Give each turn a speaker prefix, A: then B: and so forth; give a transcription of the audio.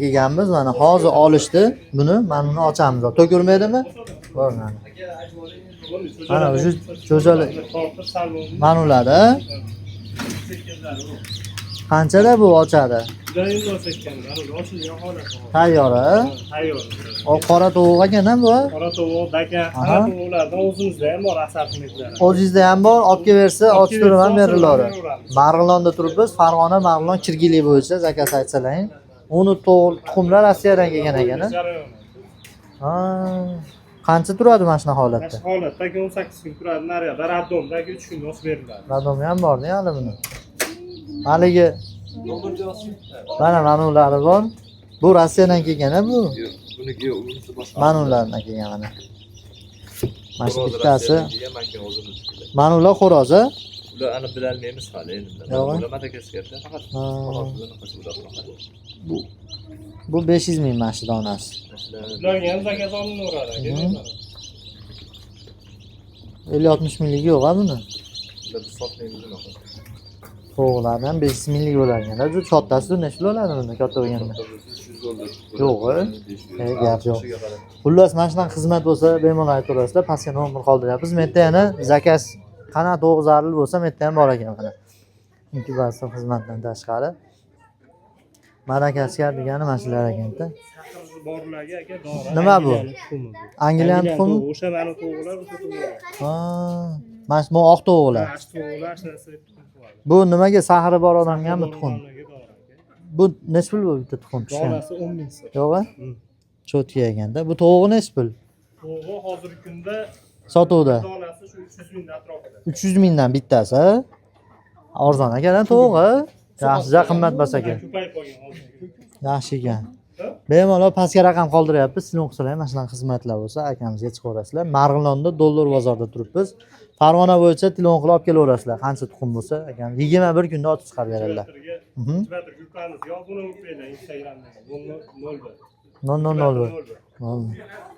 A: kelganmiz. Mana hozir olishdi buni. Mana buni ochamiz. To'kilmaydimi? Bor mana. Mana shu cho'jali mana ularda. Qanchada bu ochadi? Tayyor.
B: Tayyor.
A: O qora tovuq ekan bu?
B: Qora tovuq, daka, qora tovuqlardan o'zimizda ham bor asal xizmatlari.
A: O'zingizda ham bor, olib kelaversa, ochib turib ham beriladi. Marg'ilonda turibmiz, Farg'ona, Marg'ilon, Kirgili bo'yicha zakaz aytsalaring. Uni tuxumlar Rossiyadan kelgan ekan. Ha. Qancha turadi mana shu holatda?
B: Mana shu holatda 18 kun turadi. Naryoqda raddomdagi 3 kunda o'sib beriladi.
A: Radom ham bor-da hali buni. Haligi mana ulari bor. Bu Rossiyadan kelgan-a bu?
C: Yo'q, buniki unisi boshqa.
A: Mana ulardan kelgan mana. Mana shu bittasi. Mana ular xo'roz-a?
C: Ular ani bilolmaymiz hali endi. Ular Madagaskarda faqat
A: Bu 500 ming mana shu donasi.
B: Ularga ham zakaz olinaveradi.
A: 50-60 minglik yo'q-a buni.
C: ular biz sotmaymiz unaqa.
A: To'g'lardan 500 minglik bo'larkan. Shu chottasi necha bo'ladi bunda katta bo'lganda?
C: 300 dollar.
A: Yo'q-a? Gap yo'q. Xullas mana shunaqa xizmat bo'lsa, bemalol aytaverasizlar. Pastga nomer qoldiryapmiz. Men yerda yana zakaz qanaqa to'g'ri zarur bo'lsa, men yerda ham bor ekan mana. Inkubatsiya xizmatidan tashqari. Marakaskar degani mana shular ekan-da.
B: Borlarga aka dori.
A: Nima bu? Angliyan tuxumi?
B: O'sha mana tovuqlar, o'sha tovuqlar.
A: Ha, mana shu oq tovuqlar.
B: Mana shu tovuqlar narsa tuxum.
A: Bu nimaga sahri bor odamgami tuxum? Bu nech pul bu bitta tuxum pishgan?
B: Donasi 10 ming so'm.
A: Yo'q-a? Chotki ekanda. Bu tovuqi nech pul?
B: Tovuq hozirgi kunda
A: Sotuvda.
B: donasi shu 300 ming atrofida.
A: 300 mingdan bittasi. Arzon ekan tovuqi. Yaxshi, qimmat emas ekan.
B: Ko'payib qolgan hozir.
A: Yaxshi ekan. Bemalol pastga raqam qoldiryapmiz. Sizlar qilsanglar mana shunaqa xizmatlar bo'lsa, akamizga chiqaverasizlar. Marg'ilonda dollar bozorida turibmiz. Farg'ona bo'yicha telefon qilib olib kelaverasizlar. Qancha tuxum bo'lsa, akam 21 kunda otib chiqarib beradilar.
B: Twitter yukamiz yo'q, buni Instagramda 001.
A: 001.